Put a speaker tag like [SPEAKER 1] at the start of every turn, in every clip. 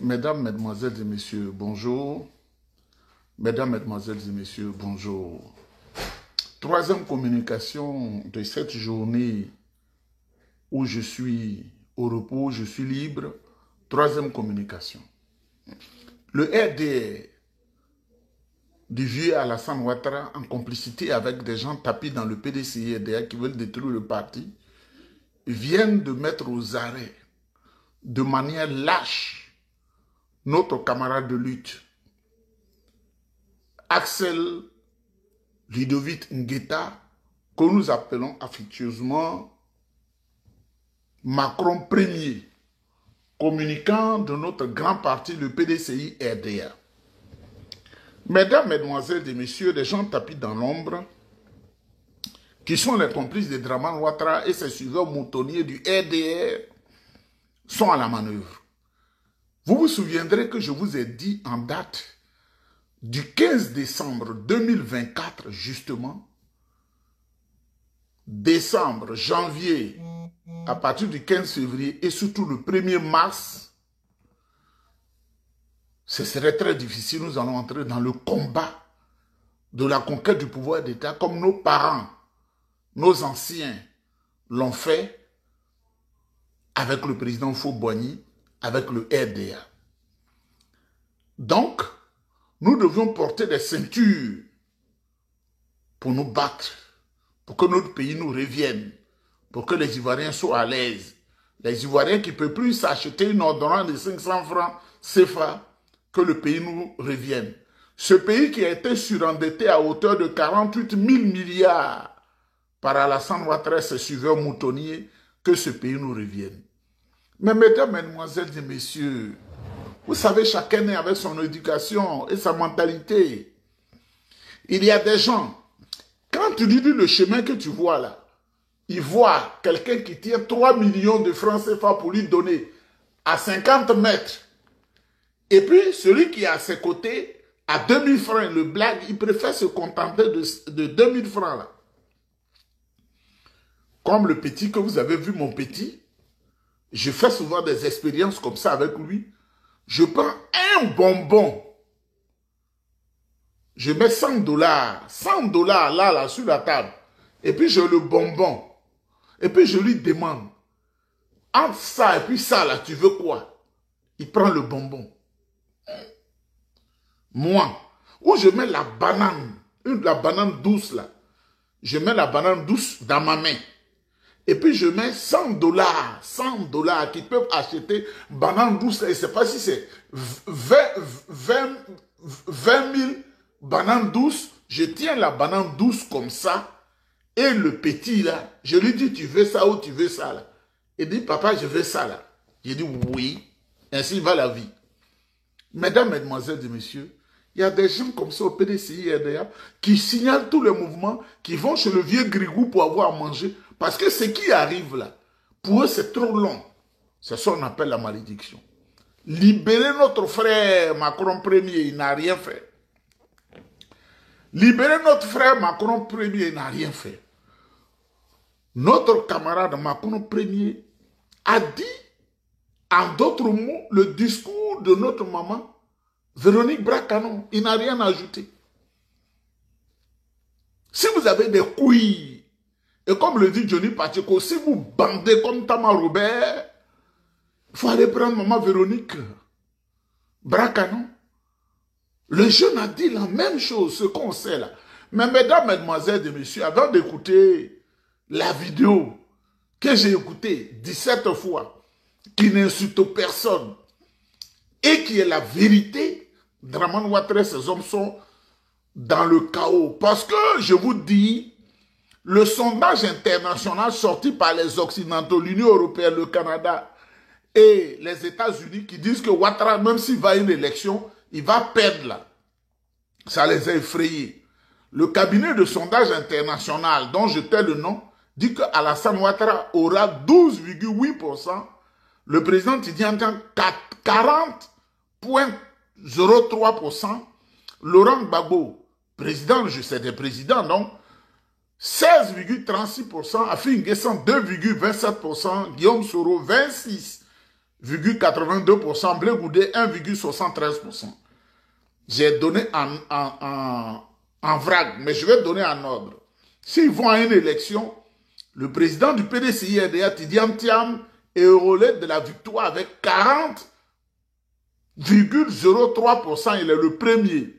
[SPEAKER 1] Mesdames, Mesdemoiselles et Messieurs, bonjour. Mesdames, Mesdemoiselles et Messieurs, bonjour. Troisième communication de cette journée où je suis au repos, je suis libre. Troisième communication. Le RDR du vieux Alassane Ouattara, en complicité avec des gens tapis dans le PDCI RDR qui veulent détruire le parti, viennent de mettre aux arrêts de manière lâche notre camarade de lutte, Axel Ludovic Ngueta, que nous appelons affectueusement Macron Premier, communicant de notre grand parti, le PDCI RDA. Mesdames, Mesdemoiselles et Messieurs, des gens tapis dans l'ombre, qui sont les complices de Draman Ouattara et ses suiveurs moutonniers du RDR, sont à la manœuvre. Vous vous souviendrez que je vous ai dit en date du 15 décembre 2024, justement, décembre, janvier, à partir du 15 février et surtout le 1er mars, ce serait très difficile. Nous allons entrer dans le combat de la conquête du pouvoir d'État comme nos parents, nos anciens l'ont fait avec le président Faux-Boigny, avec le RDA. Donc, nous devions porter des ceintures pour nous battre, pour que notre pays nous revienne, pour que les Ivoiriens soient à l'aise. Les Ivoiriens qui ne peuvent plus s'acheter une ordonnance de 500 francs CFA, que le pays nous revienne. Ce pays qui a été surendetté à hauteur de 48 000 milliards par Alassane Ouattara et ses suiveurs moutonniers, que ce pays nous revienne. Mais mesdames, mesdemoiselles et messieurs, vous savez, chacun est avec son éducation et sa mentalité. Il y a des gens, quand tu dis le chemin que tu vois là, il voit quelqu'un qui tient 3 millions de francs CFA pour lui donner à 50 mètres. Et puis, celui qui est à ses côtés, à 2000 francs, le blague, il préfère se contenter de 2000 francs là. Comme le petit que vous avez vu, mon petit, je fais souvent des expériences comme ça avec lui. Je prends un bonbon. Je mets 100 dollars là, sur la table. Et puis, j'ai le bonbon. Et puis, je lui demande, entre ça et puis ça, là, tu veux quoi? Il prend le bonbon. Moi, où je mets la banane, la banane douce, là. Je mets la banane douce dans ma main. Et puis, je mets 100 dollars qui peuvent acheter banane douce. Et je ne sais pas si c'est 20 000 bananes douces. Je tiens la banane douce comme ça. Et le petit, là, je lui dis, tu veux ça ou tu veux ça, là? Il dit, papa, je veux ça, là. J'ai dit, oui. Ainsi va la vie. Mesdames, Mesdemoiselles et Messieurs, il y a des gens comme ça au PDCI RDA qui signalent tous les mouvements, qui vont chez le vieux Grigou pour avoir à manger. Parce que ce qui arrive là, pour eux, c'est trop long. C'est ça qu'on appelle la malédiction. Libérer notre frère Macron Premier, il n'a rien fait. Libérer notre frère Macron Premier, il n'a rien fait. Notre camarade Macron Premier a dit, en d'autres mots, le discours de notre maman, Véronique Bracano. Il n'a rien ajouté. Si vous avez des couilles, et comme le dit Johnny Pacheco, si vous bandez comme Tama Robert, il faut aller prendre maman Véronique Bracano. Le jeune a dit la même chose, ce qu'on sait là. Mais mesdames, mesdemoiselles et messieurs, avant d'écouter la vidéo que j'ai écoutée 17 fois, qui n'insulte personne, et qui est la vérité, Draman Ouattara et ses hommes sont dans le chaos. Parce que, je vous dis, le sondage international sorti par les Occidentaux, l'Union européenne, le Canada et les États-Unis qui disent que Ouattara, même s'il va à une élection, il va perdre là. Ça les a effrayés. Le cabinet de sondage international, dont je tais le nom, dit que Alassane Ouattara aura 12,8%. Le président Tidiane 40,03%. Laurent Gbagbo, président, je sais des présidents, donc 16,36%, Afin N'Guessan 2,27%, Guillaume Soro 1,82%, Blé Goudé 1,73%. J'ai donné en vrac, mais je vais donner en ordre. S'ils vont à une élection, le président du PDCI-RDA, Tidiane Thiam, est au relais de la victoire avec 40,03%. Il est le premier.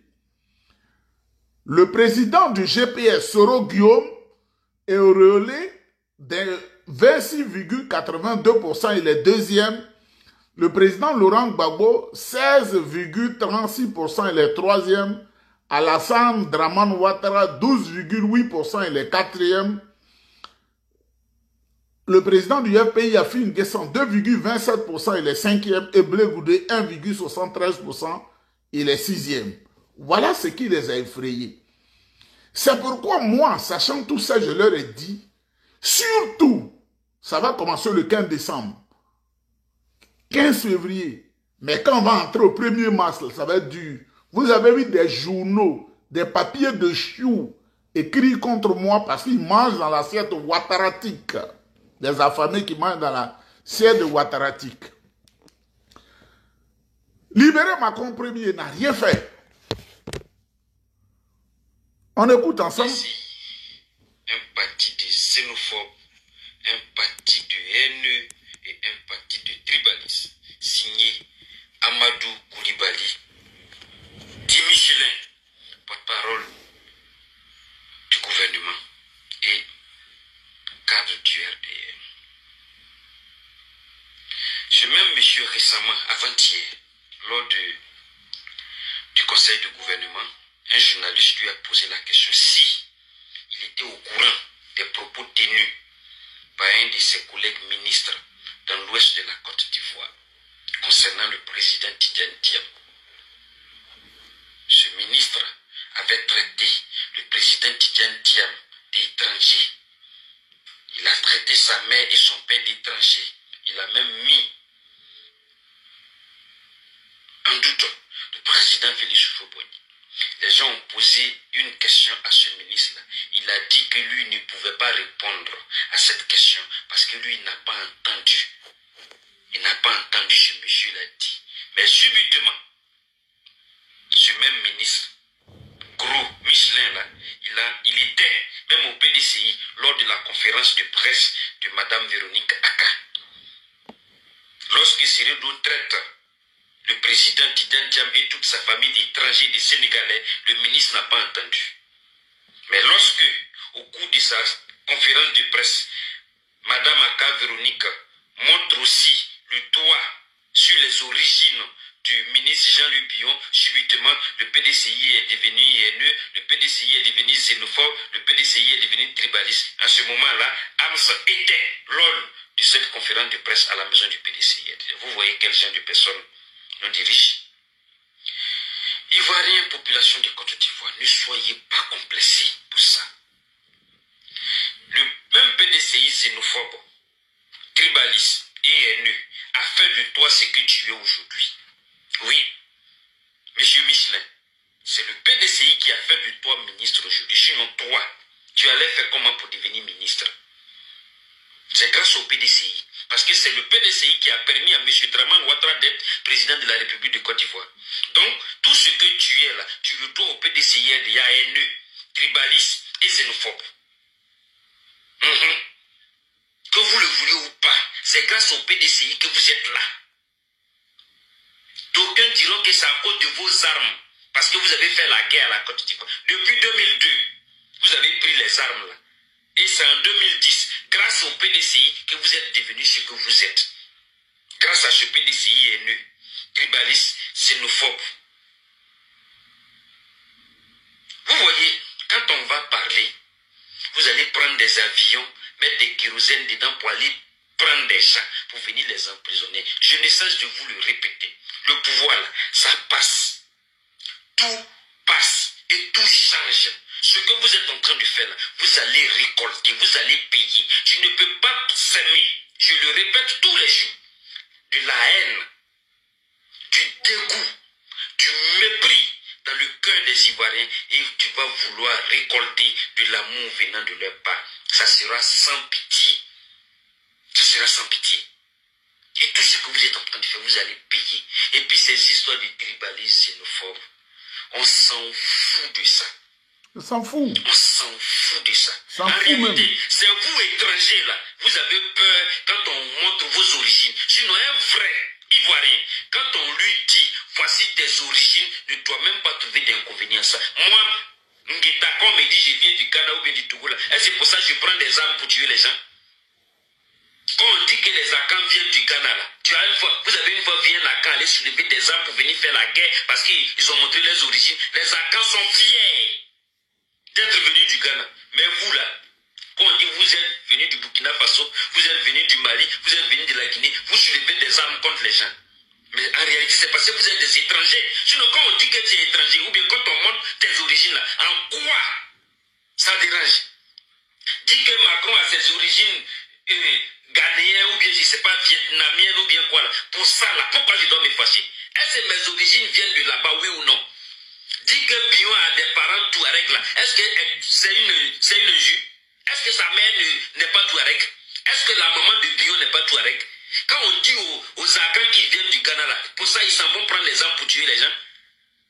[SPEAKER 1] Le président du GPS, Soro Guillaume, est au relais de 26,82%. Il est deuxième. Le président Laurent Gbagbo, 16,36%. Il est troisième. Alassane Draman Ouattara, 12,8%. Il est quatrième. Le président du FPI, Yafi N'Guessan, 2,27%, il est cinquième. Et Blé Goudé, 1,73%, il est sixième. Voilà ce qui les a effrayés. C'est pourquoi moi, sachant tout ça, je leur ai dit, surtout, ça va commencer le 15 décembre, 15 février. Mais quand on va entrer au 1er mars, ça va être dur. Vous avez vu des journaux, des papiers de chioux écrits contre moi parce qu'ils mangent dans l'assiette ouattaratique. Des affamés qui mangent dans l'assiette de ouattaratique. Libérer Macron premier n'a rien fait. On écoute ensemble.
[SPEAKER 2] Ici, un parti de xénophobes, un parti de haineux et un parti de tribalistes. Signé Amadou Koulibaly, dit Michelin, porte-parole du gouvernement et cadre du RDR. Ce même monsieur récemment, avant-hier, lors du conseil de gouvernement, un journaliste lui a posé la question si il était au courant des propos tenus par un de ses collègues ministres dans l'ouest de la Côte d'Ivoire concernant le président Tidiane Thiam. Ce ministre avait traité le président Tidiane Thiam d'étranger. Il a traité sa mère et son père d'étrangers. Il a même mis en doute le président Félix Houphouët-Boigny. Les gens ont posé une question à ce ministre-là. Il a dit que lui ne pouvait pas répondre à cette question parce que lui n'a pas entendu. Il n'a pas entendu ce monsieur l'a dit. Mais subitement, ce même ministre, gros Michelin là, il était même au PDCI lors de la conférence de presse de Madame Véronique Aka. Lorsque Cyril traite le président Tidiane Thiam et toute sa famille d'étrangers, des Sénégalais, le ministre n'a pas entendu. Mais lorsque, au cours de sa conférence de presse, Madame Aka Véronique montre aussi le doigt sur les origines du ministre Jean-Louis Billon, subitement, le PDCI est devenu haineux, le PDCI est devenu xénophobe, le PDCI est devenu tribaliste. À ce moment-là, Amsa était lors de cette conférence de presse à la maison du PDCI. Vous voyez quel genre de personnes nous dirigent. Ivoiriens, population de Côte d'Ivoire, ne soyez pas complexés pour ça. Le même PDCI xénophobe, tribaliste et haineux a fait de toi ce que tu es aujourd'hui. Oui, monsieur Michelin, c'est le PDCI qui a fait de toi ministre aujourd'hui. Sinon, toi, tu allais faire comment pour devenir ministre? C'est grâce au PDCI. Parce que c'est le PDCI qui a permis à M. Draman Ouattara d'être président de la République de Côte d'Ivoire. Donc, tout ce que tu es là, tu le dois au PDCI, il y a haineux, tribaliste et xénophobe. Que vous le vouliez ou pas, c'est grâce au PDCI que vous êtes là. D'aucuns diront que c'est à cause de vos armes, parce que vous avez fait la guerre à la Côte d'Ivoire. Depuis 2002, vous avez pris les armes là. Et c'est en 2010, grâce au PDCI, que vous êtes devenu ce que vous êtes. Grâce à ce PDCI haineux, tribaliste, xénophobe. Vous voyez, quand on va parler, vous allez prendre des avions, mettre des kérosènes dedans pour aller prendre des gens, pour venir les emprisonner. Je ne cesse de vous le répéter. Le pouvoir, là, ça passe. Tout passe et tout change. Ce que vous êtes en train de faire là, vous allez récolter, vous allez payer. Tu ne peux pas s'aimer, je le répète tous les jours, de la haine, du dégoût, du mépris dans le cœur des Ivoiriens et tu vas vouloir récolter de l'amour venant de leur part. Ça sera sans pitié. Ça sera sans pitié. Et tout ce que vous êtes en train de faire, vous allez payer. Et puis ces histoires de tribalisme xénophobe, on s'en fout de ça.
[SPEAKER 1] On s'en fout.
[SPEAKER 2] On s'en fout de ça.
[SPEAKER 1] En réalité,
[SPEAKER 2] c'est vous étrangers là, vous avez peur quand on montre vos origines. Sinon un vrai Ivoirien, quand on lui dit voici tes origines, ne doit même pas trouver d'inconvénient à ça. Moi, Ngeta, quand on me dit je viens du Ghana ou bien du Togo là, c'est pour ça que je prends des armes pour tuer les gens. Quand on dit que les Akans viennent du Ghana là, vous avez une fois vu un Akan aller soulever des armes pour venir faire la guerre parce qu'ils ont montré les origines. Les Akans sont fiers d'être venus du Ghana. Mais vous là, quand on dit vous êtes venus du Burkina Faso, vous êtes venus du Mali, vous êtes venus de la Guinée, vous soulevez des armes contre les gens. Mais en réalité, c'est parce que vous êtes des étrangers. Sinon, quand on dit que tu es étranger, ou bien quand on montre tes origines là, en quoi ça dérange? Dis que Macron a ses origines ghanéennes, ou bien je ne sais pas, vietnamiennes, ou bien quoi là. Pour ça là, pourquoi je dois me fâcher? Est-ce que mes origines viennent de là-bas, oui ou non? Dis que Bion a des parents Touareg là. Est-ce que c'est une juge? Est-ce que sa mère n'est pas Touareg? Est-ce que la maman de Bion n'est pas Touareg? Quand on dit aux Akans qui viennent du Ghana là, pour ça ils s'en vont prendre les armes pour tuer les gens.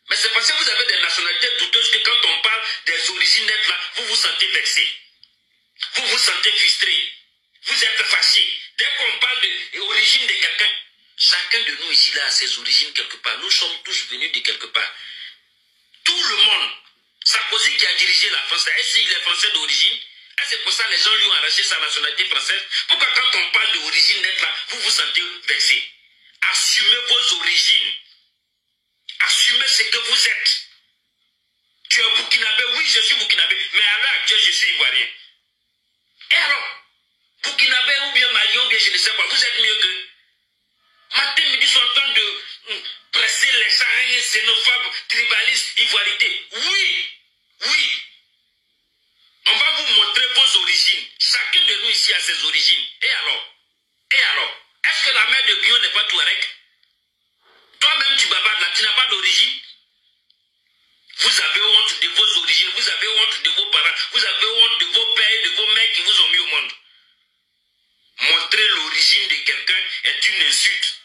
[SPEAKER 2] Mais c'est parce que vous avez des nationalités douteuses que quand on parle des origines nettes là, vous vous sentez vexé. Vous vous sentez frustré. Vous êtes fâché. Dès qu'on parle de l'origine de quelqu'un, chacun de nous ici là a ses origines quelque part. Nous sommes tous venus de quelque part. Tout le monde. Sarkozy qui a dirigé la France, est-ce qu'il est français d'origine? Et c'est pour ça que les gens lui ont arraché sa nationalité française. Pourquoi quand on parle d'origine nette là, vous vous sentez vexé? Assumez vos origines. Assumez ce que vous êtes. Tu es burkinabé, oui je suis burkinabé, mais à l'heure actuelle je suis ivoirien. Et alors, burkinabé ou bien malien ou bien je ne sais pas, vous êtes mieux que... Matin, midi, sont en train de presser les gens xénophobes, tribalistes, ivoirité. Oui, oui. On va vous montrer vos origines. Chacun de nous ici a ses origines. Et alors? Est-ce que la mère de Bion n'est pas Touareg? Toi-même, tu bavardes là, tu n'as pas d'origine. Vous avez honte de vos origines, vous avez honte de vos parents, vous avez honte de vos pères et de vos mères qui vous ont mis au monde. Montrer l'origine de quelqu'un est une insulte.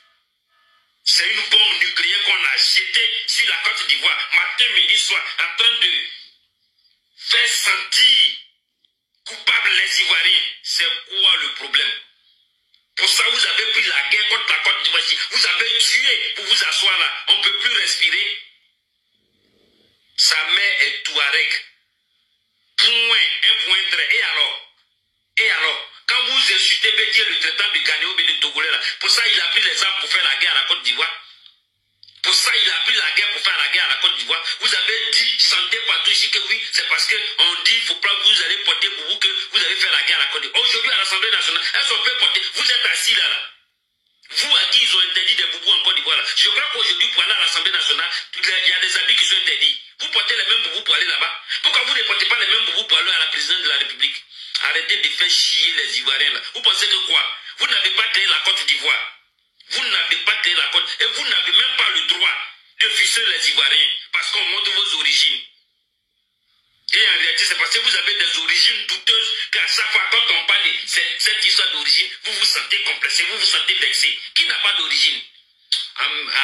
[SPEAKER 2] C'est une bombe nucléaire qu'on a jetée sur la Côte d'Ivoire, matin, midi, soir, en train de faire sentir coupables les Ivoiriens. C'est quoi le problème? Pour ça, vous avez pris la guerre contre la Côte d'Ivoire. Vous avez tué pour vous asseoir là. On ne peut plus respirer. Sa mère est Touareg. Point, un point trait. Et alors, quand vous insultez Bédier, le traitant de Ghanéen ou de Togolais là, pour ça, il a pris les armes pour faire la guerre à la Côte d'Ivoire. Pour ça, il a pris la guerre pour faire la guerre à la Côte d'Ivoire. Vous avez dit, chantez partout ici que oui, c'est parce qu'on dit, il ne faut pas que vous allez porter pour vous que vous allez faire la guerre à la Côte d'Ivoire. Aujourd'hui, à l'Assemblée nationale, est-ce qu'on peut porter? Vous êtes assis là. Vous à qui ils ont interdit des boubous en Côte d'Ivoire là. Je crois qu'aujourd'hui, pour aller à l'Assemblée nationale, il y a des habits qui sont interdits. Vous portez les mêmes boubous pour aller là-bas. Pourquoi vous ne portez pas les mêmes boubous pour aller à la présidence de la République? Arrêtez de faire chier les Ivoiriens là. Vous pensez que quoi? Vous n'avez pas créé la Côte d'Ivoire. Vous n'avez pas créé la Côte. Et vous n'avez même pas le droit de ficher les Ivoiriens parce qu'on montre vos origines. Et en réalité, c'est parce que vous avez des origines douteuses qu'à chaque fois, quand on parle de cette histoire d'origine, vous vous sentez complexé, vous vous sentez vexé. Qui n'a pas d'origine?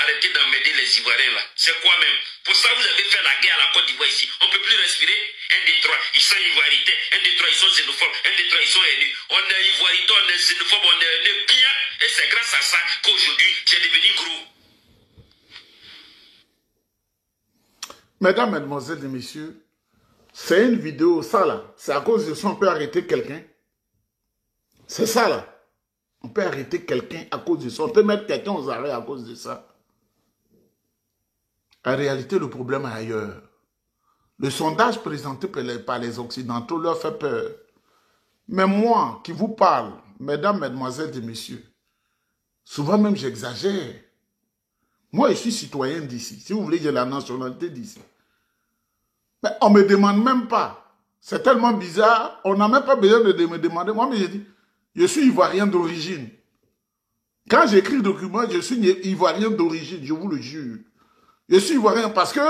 [SPEAKER 2] Arrêtez d'emmerder les Ivoiriens là. C'est quoi même? Pour ça, vous avez fait la guerre à la Côte d'Ivoire ici. On ne peut plus respirer. 1, 2, 3, ils sont ivoirités. 1, 2, 3, ils sont xénophobes. 1, 2, 3, ils sont haineux. On est ivoirité, on est xénophobe, on est haineux bien. Et c'est grâce à ça qu'aujourd'hui, j'ai devenu gros.
[SPEAKER 1] Mesdames, Mesdemoiselles et Messieurs, c'est une vidéo, ça là. C'est à cause de ça on peut arrêter quelqu'un. C'est ça là. On peut arrêter quelqu'un à cause de ça. On peut mettre quelqu'un aux arrêts à cause de ça. En réalité, le problème est ailleurs. Le sondage présenté par les Occidentaux leur fait peur. Mais moi, qui vous parle, mesdames, mesdemoiselles et messieurs, souvent même j'exagère. Moi, je suis citoyen d'ici. Si vous voulez, j'ai la nationalité d'ici. Mais on ne me demande même pas. C'est tellement bizarre. On n'a même pas besoin de me demander. Moi, mais j'ai dit, je suis ivoirien d'origine. Quand j'écris le document, je suis ivoirien d'origine, je vous le jure. Je suis ivoirien parce que,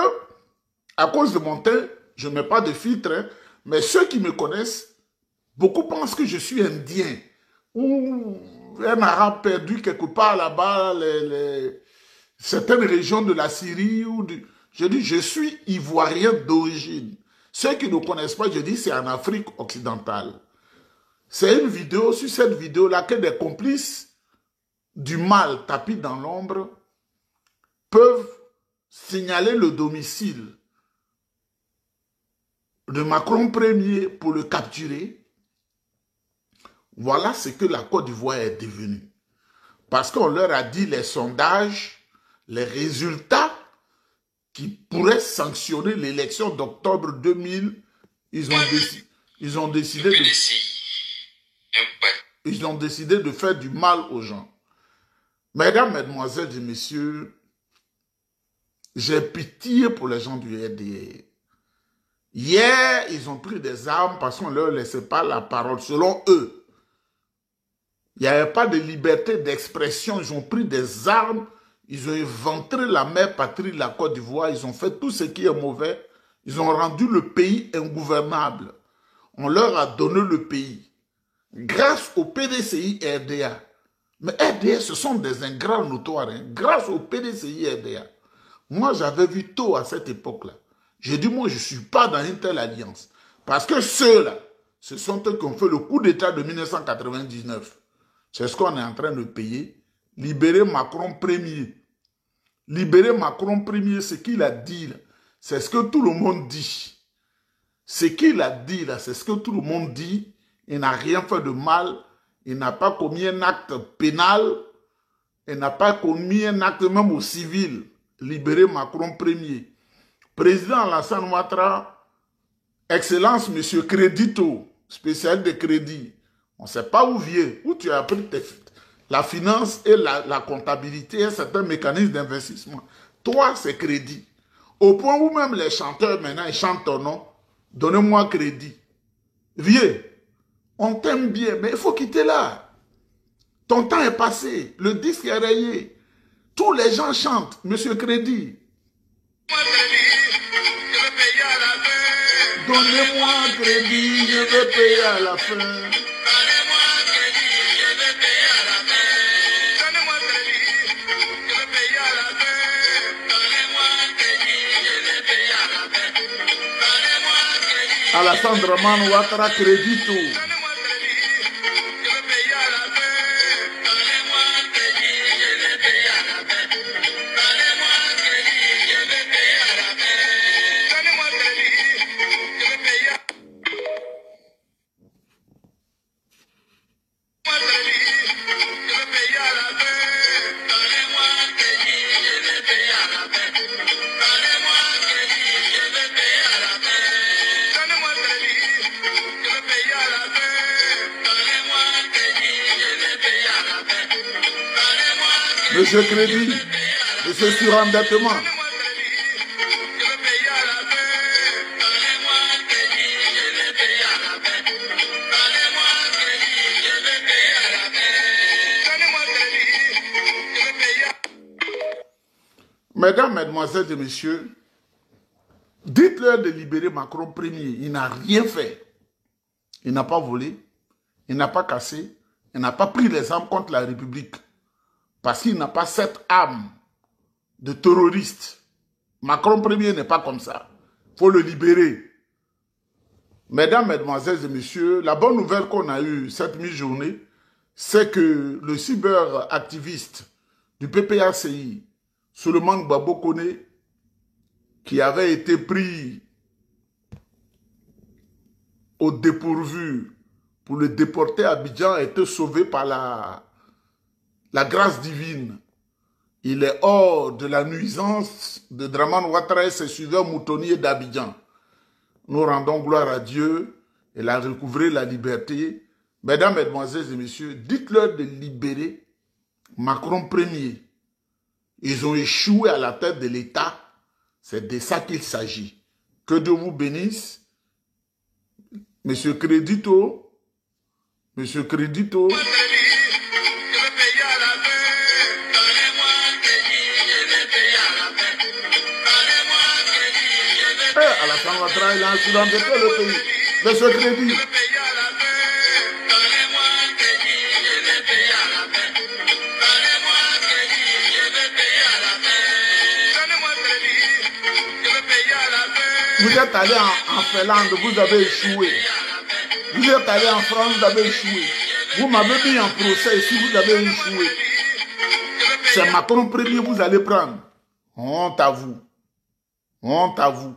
[SPEAKER 1] à cause de mon teint, je ne mets pas de filtre, hein, mais ceux qui me connaissent, beaucoup pensent que je suis indien ou un arabe perdu quelque part là-bas, certaines régions de la Syrie. Je dis, je suis ivoirien d'origine. Ceux qui ne connaissent pas, je dis, c'est en Afrique occidentale. C'est une vidéo, sur cette vidéo-là, que des complices du mal tapis dans l'ombre peuvent signaler le domicile de Macron Ier pour le capturer. Voilà ce que la Côte d'Ivoire est devenue. Parce qu'on leur a dit les sondages, les résultats qui pourraient sanctionner l'élection d'octobre 2000, ils ont décidé de faire du mal aux gens. Mesdames, mesdemoiselles et messieurs, j'ai pitié pour les gens du RDR. Hier, ils ont pris des armes parce qu'on ne leur laissait pas la parole, selon eux. Il n'y avait pas de liberté d'expression. Ils ont pris des armes, ils ont éventré la mère patrie de la Côte d'Ivoire, ils ont fait tout ce qui est mauvais. Ils ont rendu le pays ingouvernable. On leur a donné le pays. Grâce au PDCI RDA. Mais RDA, ce sont des ingrats notoires. Hein. Grâce au PDCI RDA. Moi, j'avais vu tôt à cette époque-là. J'ai dit, moi, je ne suis pas dans une telle alliance. Parce que ceux-là, ce sont eux qui ont fait le coup d'État de 1999. C'est ce qu'on est en train de payer. Libérer Macron Ier. Libérer Macron Ier, ce qu'il a dit, c'est ce que tout le monde dit. Ce qu'il a dit, là, c'est ce que tout le monde dit. Il n'a rien fait de mal. Il n'a pas commis un acte pénal. Il n'a pas commis un acte même au civil. Libérer Macron Ier. Président Alassane Ouattara, Excellence Monsieur Crédito, spécialiste de crédit. On ne sait pas où vient, où tu as appris la finance et la comptabilité et certains mécanismes d'investissement. Toi, c'est crédit. Au point où même les chanteurs, maintenant, ils chantent ton nom. Donnez-moi crédit. Viens, on t'aime bien, mais il faut quitter là. Ton temps est passé, le disque est rayé. Tous les gens chantent, Monsieur Crédit. Donnez-moi crédit, je vais payer à la fin. Donnez-moi crédit, je vais payer à la fin. Donnez-moi crédit, je vais payer à la fin. Donnez-moi crédit, je vais payer à la fin. Donnez-moi crédit. Alassane Dramane Ouattara Crédito. Donnez-moi crédit, je vais payer à la fin. Donnez-moi crédit, je vais payer à la fin. Donnez-moi crédit, je vais payer à la fin. Donnez-moi crédit. Monsieur Crédit, monsieur surendettement. Mesdames, mesdemoiselles et messieurs, dites-leur de libérer Macron Ier. Il n'a rien fait. Il n'a pas volé, il n'a pas cassé, il n'a pas pris les armes contre la République. Parce qu'il n'a pas cette âme de terroriste. Macron Ier n'est pas comme ça. Il faut le libérer. Mesdames, mesdemoiselles et messieurs, la bonne nouvelle qu'on a eue cette mi-journée, c'est que le cyberactiviste du PPACI, Souleymane Gbagbo Koné, qui avait été pris au dépourvu pour le déporter à Abidjan, a été sauvé par la grâce divine. Il est hors de la nuisance de Dramane Ouattara et ses suiveurs moutonniers d'Abidjan. Nous rendons gloire à Dieu. Il a recouvré la liberté. Mesdames, mesdemoiselles et messieurs, dites-leur de libérer Macron Ier. Ils ont échoué à la tête de l'État. C'est de ça qu'il s'agit. Que Dieu vous bénisse. Monsieur Crédito. Monsieur Crédito. Alassane Ouattara, il a insulanté le pays. Monsieur Crédit. Vous êtes allé en Finlande, vous avez échoué. Vous êtes allé en France, vous avez échoué. Vous m'avez mis en procès ici, vous avez échoué. C'est Macron premier, vous allez prendre. Honte à vous. Honte à vous.